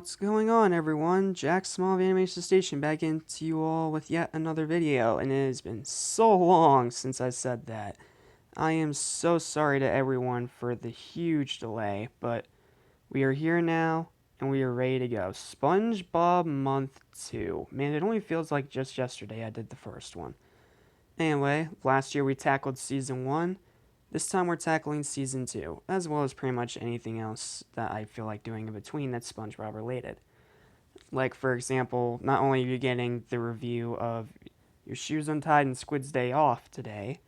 What's going on, everyone? Jack Small of Animation Station back into you all with yet another video, and it has been so long since I said that. I am so sorry to everyone for the huge delay, but we are here now, and we are ready to go. SpongeBob Month 2. Man, it only feels like just yesterday I did the first one. Anyway, last year we tackled Season 1. This time we're tackling Season 2, as well as pretty much anything else that I feel like doing in between that's SpongeBob related. Like, for example, not only are you getting the review of your Shoes Untied and Squids Day Off today,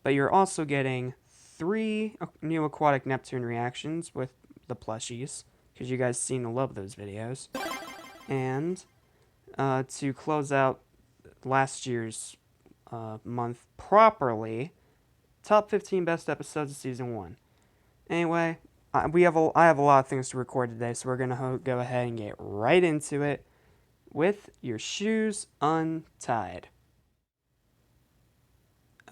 but you're also getting 3 new AquaticNeptune reactions with the plushies, because you guys seem to love those videos. And to close out last year's month properly, top 15 best episodes of Season 1. Anyway, I have a lot of things to record today, so we're going to go ahead and get right into it with your Shoes Untied.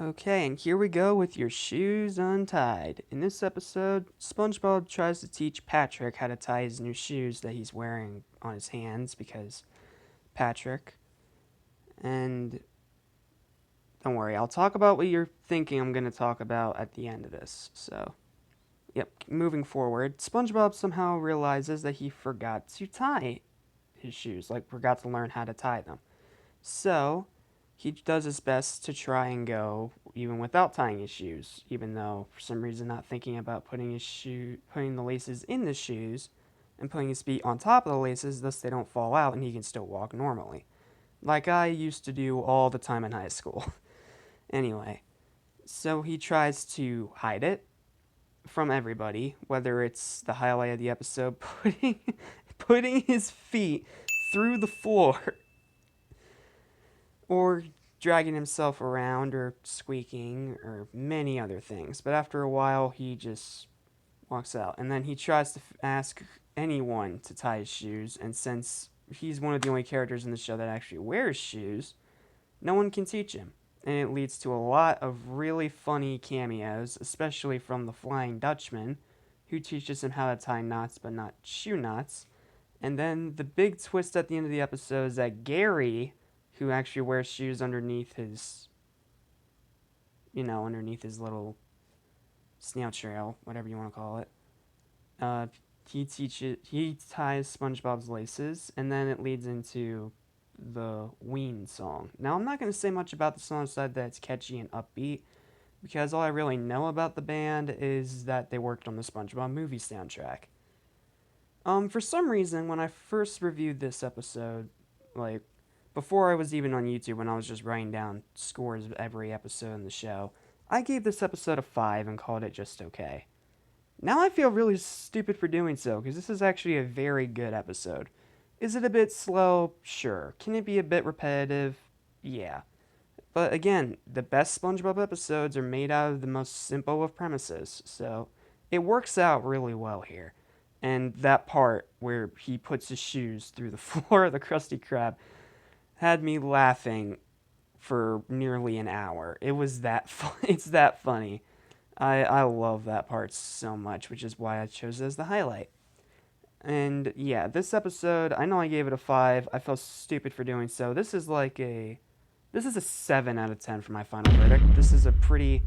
Okay, and here we go with your Shoes Untied. In this episode, SpongeBob tries to teach Patrick how to tie his new shoes that he's wearing on his hands because Patrick. And don't worry, I'll talk about what you're thinking I'm going to talk about at the end of this. So, yep, moving forward, SpongeBob somehow realizes that he forgot to tie his shoes, like forgot to learn how to tie them. So, he does his best to try and go even without tying his shoes, even though for some reason not thinking about putting the laces in the shoes and putting his feet on top of the laces thus they don't fall out and he can still walk normally. Like I used to do all the time in high school. Anyway, so he tries to hide it from everybody, whether it's the highlight of the episode, putting his feet through the floor, or dragging himself around, or squeaking, or many other things. But after a while, he just walks out, and then he tries to ask anyone to tie his shoes, and since he's one of the only characters in the show that actually wears shoes, no one can teach him. And it leads to a lot of really funny cameos, especially from the Flying Dutchman, who teaches him how to tie knots but not shoe knots. And then the big twist at the end of the episode is that Gary, who actually wears shoes underneath his, underneath his little snail trail, whatever you want to call it, he ties SpongeBob's laces, and then it leads into the Ween song. Now, I'm not going to say much about the song aside that it's catchy and upbeat, because all I really know about the band is that they worked on the SpongeBob movie soundtrack. For some reason, when I first reviewed this episode, like, before I was even on YouTube, when I was just writing down scores of every episode in the show, I gave this episode a 5 and called it just okay. Now I feel really stupid for doing so, because this is actually a very good episode. Is it a bit slow? Sure. Can it be a bit repetitive? Yeah. But again, the best SpongeBob episodes are made out of the most simple of premises, so it works out really well here. And that part where he puts his shoes through the floor of the Krusty Krab had me laughing for nearly an hour. It was that it's that funny. I love that part so much, which is why I chose it as the highlight. And yeah, this episode, I know I gave it a 5. I felt stupid for doing so. This is a 7 out of 10 for my final verdict. This is a pretty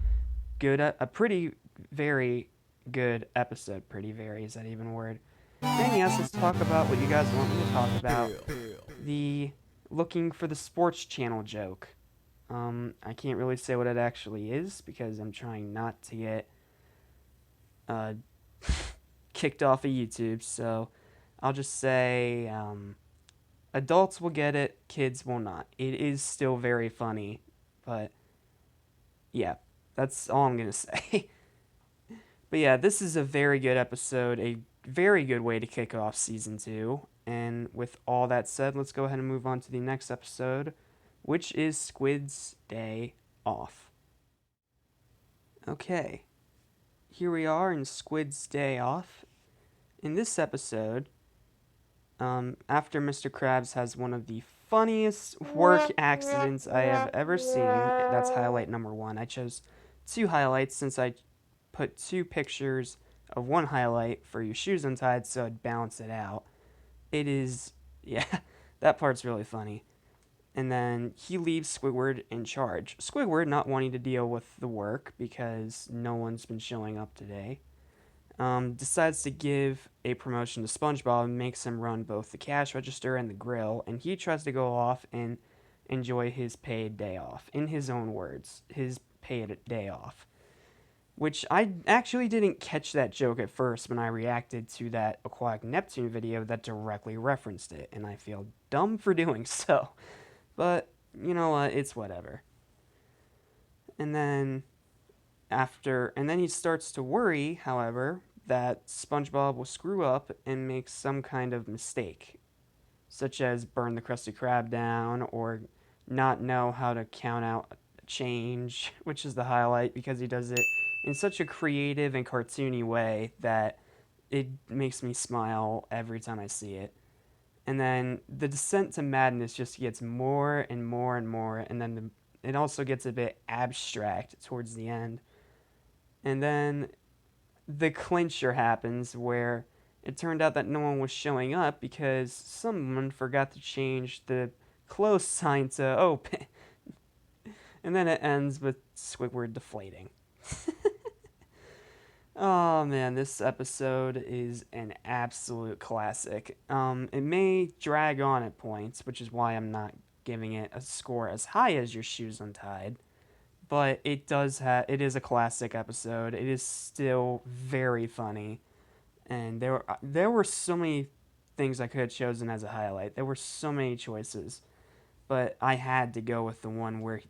very good episode. Pretty very, is that even a word? And yes, let's talk about what you guys want me to talk about. The looking for the sports channel joke. I can't really say what it actually is because I'm trying not to get kicked off of YouTube, so I'll just say adults will get it, kids will not. It is still very funny, but yeah, that's all I'm gonna say. But yeah, this is a very good episode, a very good way to kick off Season 2, and with all that said, let's go ahead and move on to the next episode, which is Squids Day Off. Okay, here we are in Squid's Day Off. In this episode, after Mr. Krabs has one of the funniest work accidents I have ever seen, that's highlight number 1. I chose 2 highlights since I put 2 pictures of one highlight for your Shoes Untied so I'd balance it out. It is, yeah, that part's really funny. And then he leaves Squidward in charge. Squidward, not wanting to deal with the work because no one's been showing up today, decides to give a promotion to SpongeBob and makes him run both the cash register and the grill, and he tries to go off and enjoy his paid day off. In his own words, his paid day off. Which I actually didn't catch that joke at first when I reacted to that AquaticNeptune video that directly referenced it, and I feel dumb for doing so. But, you know what, it's whatever. And then and then he starts to worry, however, that SpongeBob will screw up and make some kind of mistake, such as burn the Krusty Krab down or not know how to count out a change, which is the highlight because he does it in such a creative and cartoony way that it makes me smile every time I see it. And then the descent to madness just gets more and more and more, and then it also gets a bit abstract towards the end. And then the clincher happens where it turned out that no one was showing up because someone forgot to change the close sign to open. And then it ends with Squidward deflating. Oh man, this episode is an absolute classic. It may drag on at points, which is why I'm not giving it a score as high as Your Shoes Untied. But it is a classic episode. It is still very funny, and there were so many things I could have chosen as a highlight. There were so many choices, but I had to go with the one where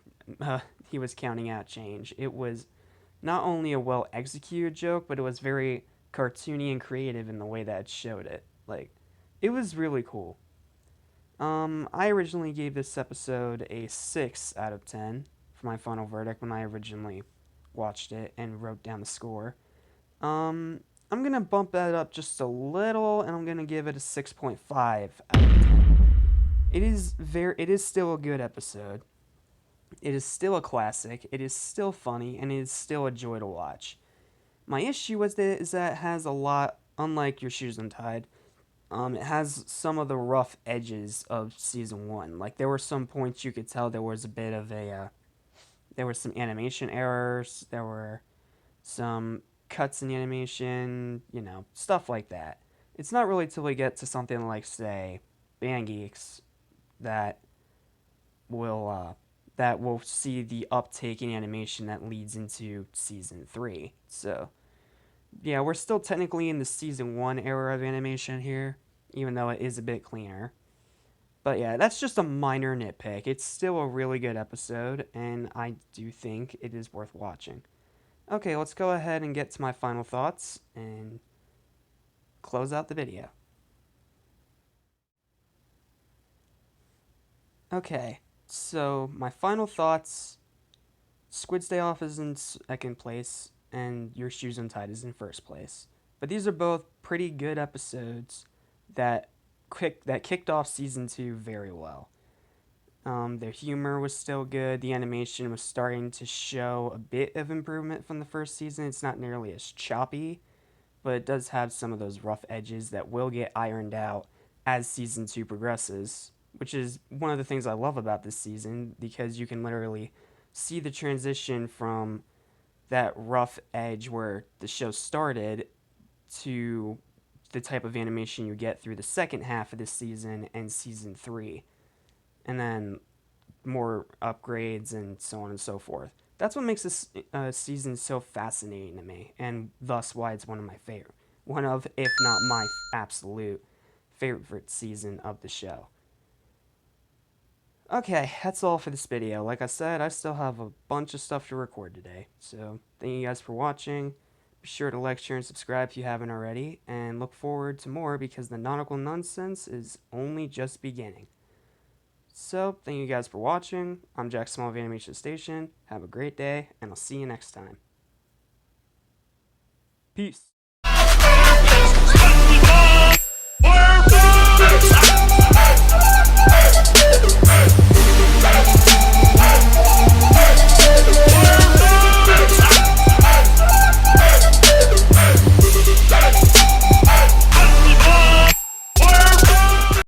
he was counting out change. It was not only a well executed joke, but it was very cartoony and creative in the way that it showed it. Like, it was really cool. I originally gave this episode a 6 out of 10 for my final verdict when I originally watched it and wrote down the score. I'm gonna bump that up just a little, and I'm gonna give it a 6.5 out of 10. It is still a good episode. It is still a classic. It is still funny, and it is still a joy to watch. My issue with it is that it has a lot, unlike Your Shoes Untied. It has some of the rough edges of season one. Like there were some points you could tell there was a bit of there were some animation errors. There were some cuts in the animation. Stuff like that. It's not really till we get to something like say, Band Geeks, that will see the uptake in animation that leads into season three. So yeah, we're still technically in the season one era of animation here, even though it is a bit cleaner. But yeah, that's just a minor nitpick. It's still a really good episode, and I do think it is worth watching. Okay, let's go ahead and get to my final thoughts and close out the video. Okay, so my final thoughts: Squids Day Off is in second place, and Your Shoes Untied is in first place. But these are both pretty good episodes that kicked off season two very well. Their humor was still good. The animation was starting to show a bit of improvement from the first season. It's not nearly as choppy, but it does have some of those rough edges that will get ironed out as season two progresses, which is one of the things I love about this season because you can literally see the transition from that rough edge where the show started to the type of animation you get through the second half of this season and season three, and then more upgrades and so on and so forth. That's what makes this season so fascinating to me, and thus why it's one of my favorite, one of, if not my absolute favorite season of the show. Okay, that's all for this video. Like I said, I still have a bunch of stuff to record today, so thank you guys for watching. Be sure to like, share, and subscribe if you haven't already, and look forward to more because the Nautical Nonsense is only just beginning. So, thank you guys for watching. I'm Jack Small of Animation Station. Have a great day, and I'll see you next time. Peace.